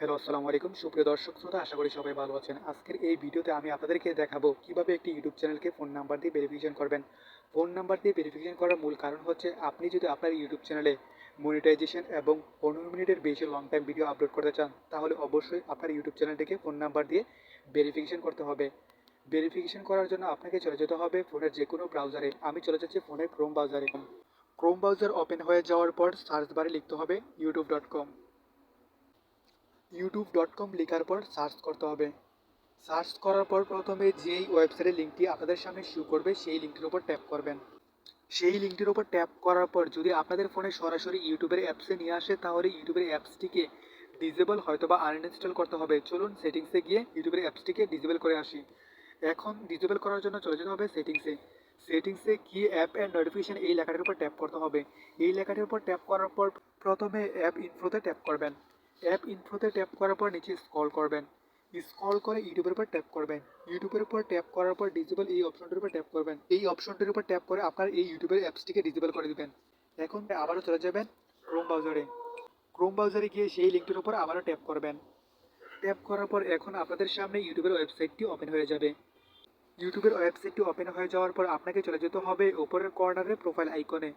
Hello, আসসালামু আলাইকুম সুপ্রিয় দর্শক শ্রোতা, আশা করি সবাই ভালো আছেন। আজকের এই ভিডিওতে আমি আপনাদেরকে দেখাবো কিভাবে একটি ইউটিউব চ্যানেলকে ফোন নাম্বার দিয়ে ভেরিফিকেশন করবেন। ফোন নাম্বার দিয়ে ভেরিফিকেশন করার মূল কারণ হচ্ছে আপনি যদি আপনার ইউটিউব চ্যানেলে মনিটাইজেশন এবং 15 মিনিটের বেশি লং টাইম ভিডিও আপলোড করতে চান, তাহলে অবশ্যই আপনার ইউটিউব চ্যানেলটিকে ফোন নাম্বার দিয়ে ভেরিফিকেশন করতে হবে। ভেরিফিকেশন করার জন্য আপনাকে চলে যেতে হবে ফোনের যে কোনো ব্রাউজারে। আমি চলে যাচ্ছি ফোনের ক্রোম ব্রাউজারে। ক্রোম ব্রাউজার ওপেন হয়ে যাওয়ার পর সার্চ বারে লিখতে হবে youtube.com। youtube.com লেখার পর সার্চ করতে হবে। সার্চ করার পর প্রথমে যেই ওয়েবসাইটের লিঙ্কটি আপনাদের সামনে শো করবে সেই লিঙ্কটির উপর ট্যাপ করবেন। সেই লিঙ্কটির উপর ট্যাপ করার পর যদি আপনাদের ফোনে সরাসরি ইউটিউবের অ্যাপসে নিয়ে আসে, তাহলে ইউটিউবের অ্যাপসটিকে ডিসেবল হয়তো বা আনইনস্টল করতে হবে। চলুন সেটিংসে গিয়ে ইউটিউবের অ্যাপসটিকে ডিসেবল করে আসি। এখন ডিসেবল করার জন্য চলে যেতে হবে সেটিংসে। সেটিংসে গিয়ে অ্যাপ অ্যান্ড নোটিফিকেশন এই লেখাটির উপর ট্যাপ করতে হবে। এই লেখাটির উপর ট্যাপ করার পর প্রথমে অ্যাপ ইনফোতে ট্যাপ করবেন। অ্যাপ ইনফোতে ট্যাপ করার পর নিচে স্ক্রল করবেন। স্ক্রল করে ইউটিউবের উপর ট্যাপ করবেন। ইউটিউবের উপর ট্যাপ করার পর ডিসেবল এই অপশনটির উপর ট্যাপ করবেন। এই অপশনটির উপর ট্যাপ করে আপনার এই ইউটিউবের অ্যাপসটিকে ডিসেবল করে দিবেন। এখন আবারও চলে যাবেন ক্রোম ব্রাউজারে। ক্রোম ব্রাউজারে গিয়ে সেই লিঙ্কটির উপর আবারও ট্যাপ করবেন। ট্যাপ করার পর এখন আপনাদের সামনে ইউটিউবের ওয়েবসাইটটি ওপেন হয়ে যাবে। ইউটিউবের ওয়েবসাইটটি ওপেন হয়ে যাওয়ার পর আপনাকে চলে যেতে হবে উপরের কর্নারে প্রোফাইল আইকনে।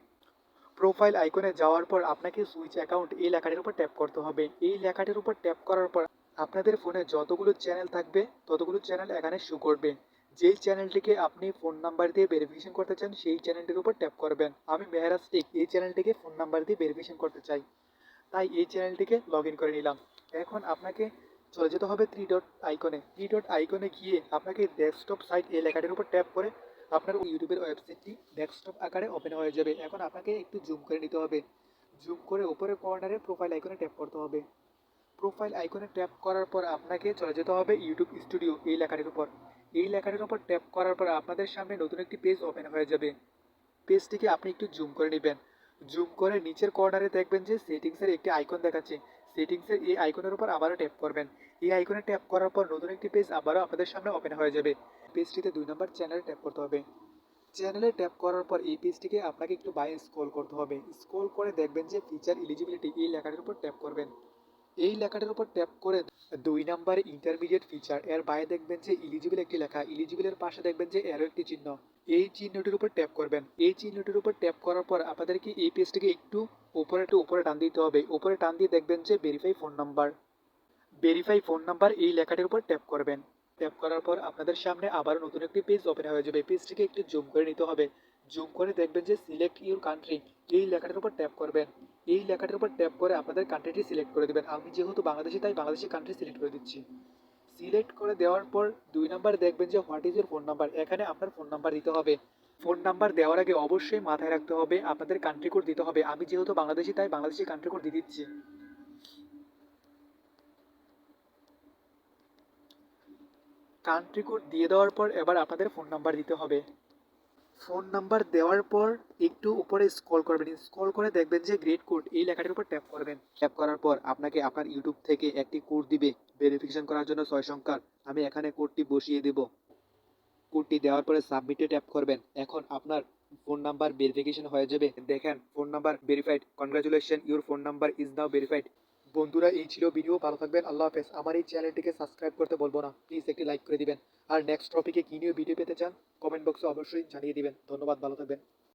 প্রোফাইল আইকনে যাওয়ার পর আপনাকে সুইচ অ্যাকাউন্ট এই লেখাটির উপর ট্যাপ করতে হবে। এই লেখাটির উপর ট্যাপ করার পর আপনাদের ফোনে যতগুলো চ্যানেল থাকবে ততগুলো চ্যানেল এখানে শো করবে। যেই চ্যানেলটিকে আপনি ফোন নাম্বার দিয়ে ভেরিফিকেশন করতে চান সেই চ্যানেলটির উপর ট্যাপ করবেন। আমি মেহরাজ টেক এই চ্যানেলটিকে ফোন নাম্বার দিয়ে ভেরিফিকেশন করতে চাই, তাই এই চ্যানেলটিকে লগ ইন করে নিলাম। এখন আপনাকে চলে যেতে হবে থ্রি ডট আইকনে। থ্রি ডট আইকনে গিয়ে আপনাকে ডেস্কটপ সাইট এই লেখাটির উপর ট্যাপ করে আপনার ইউটিউবের ওয়েবসাইটটি ডেস্কটপ আকারে ওপেন হয়ে যাবে। এখন আপনাকে একটু জুম করে নিতে হবে। জুম করে উপরে কর্নারে প্রোফাইল আইকনে ট্যাপ করতে হবে। প্রোফাইল আইকনে ট্যাপ করার পর আপনাকে চলে যেতে হবে ইউটিউব স্টুডিও এই লেখাটির উপর। এই লেখাটির উপর ট্যাপ করার পর আপনাদের সামনে নতুন একটি পেজ ওপেন হয়ে যাবে। পেজটিকে আপনি একটু জুম করে নেবেন। জুম করে নিচের কর্নারে দেখবেন যে সেটিংসের একটি আইকন দেখাচ্ছে। সেটিংসের এই আইকনের উপর আবারও ট্যাপ করবেন। এই আইকনে ট্যাপ করার পর নতুন একটি পেজ আবারও আপনাদের সামনে ওপেন হয়ে যাবে। পেজটিতে 2 নম্বর চ্যানেলে ট্যাপ করতে হবে। চ্যানেলে ট্যাপ করার পর এই পেজটিকে আপনাকে একটু বাইরে স্ক্রল করতে হবে। স্ক্রল করে দেখবেন যে ফিচার এলিজিবিলিটি এই লেখাটির উপর ট্যাপ করবেন। এই লেখাটির উপর ট্যাপ করে 2 নম্বরে ইন্টারমিডিয়েট ফিচার এর বাইরে দেখবেন যে ইলিজিবল একটি লেখা। ইলিজিবলের পাশে দেখবেন যে এরও একটি চিহ্ন। এই চিহ্নটির উপর ট্যাপ করবেন। এই চিহ্নটির উপর ট্যাপ করার পর আপনাদেরকে এই পেজটিকে একটু উপরে টান দিতে হবে। উপরে টান দিয়ে দেখবেন যে verify phone number. Verify phone number এই লেখাটির উপর ট্যাপ করবেন। ট্যাপ করার পর আপনাদের সামনে আবারও নতুন একটি পেজ ওপেন হয়ে যাবে। পেজটিকে একটু জুম করে নিতে হবে। জুম করে দেখবেন যে সিলেক্ট ইউর কান্ট্রি এই লেখাটির উপর ট্যাপ করবেন। এই লেখাটির উপর ট্যাপ করে আপনাদের কান্ট্রিটি সিলেক্ট করে দেবেন। আমি যেহেতু বাংলাদেশি তাই বাংলাদেশি কান্ট্রি সিলেক্ট করে দিচ্ছি। সিলেক্ট করে দেওয়ার পর 2 নম্বর দেখবেন যে what is your phone number. এখানে আপনার ফোন নাম্বার দিতে হবে। ফোন নাম্বার দেওয়ার আগে অবশ্যই মাথায় রাখতে হবে আপনাদের কান্ট্রি কোড দিতে হবে। আমি যেহেতু বাংলাদেশি তাই বাংলাদেশি কান্ট্রি কোড দিয়ে দিচ্ছি। কান্ট্রি কোড দিয়ে দেওয়ার পর এবার আপনাদের ফোন নাম্বার দিতে হবে। ফোন নাম্বার দেওয়ার পর একটু উপরে স্ক্রল করবেন। স্ক্রল করে দেখবেন যে গ্রেড কোড এই লেখাটির উপর ট্যাপ করবেন। ট্যাপ করার পর আপনাকে আপনার ইউটিউব থেকে একটি কোড দিবে ভেরিফিকেশন করার জন্য 6 সংখ্যার। আমি এখানে কোডটি বসিয়ে দেব। কোডটি দেওয়ার পরে সাবমিটে ট্যাপ করবেন। এখন আপনার ফোন নাম্বার ভেরিফিকেশন হয়ে যাবে। দেখেন phone number verified, congratulation your phone number is now verified. বন্ধুরা, এই ছিল ভিডিও। ভালো থাকবেন, আল্লাহ হাফেজ। আমার এই চ্যানেলটিকে সাবস্ক্রাইব করতে বলবো না, প্লিজ একটি লাইক করে দিবেন। আর নেক্সট টপিকে কী নিয়ে ভিডিও পেতে চান কমেন্ট বক্সে অবশ্যই জানিয়ে দিবেন। ধন্যবাদ, ভালো থাকবেন।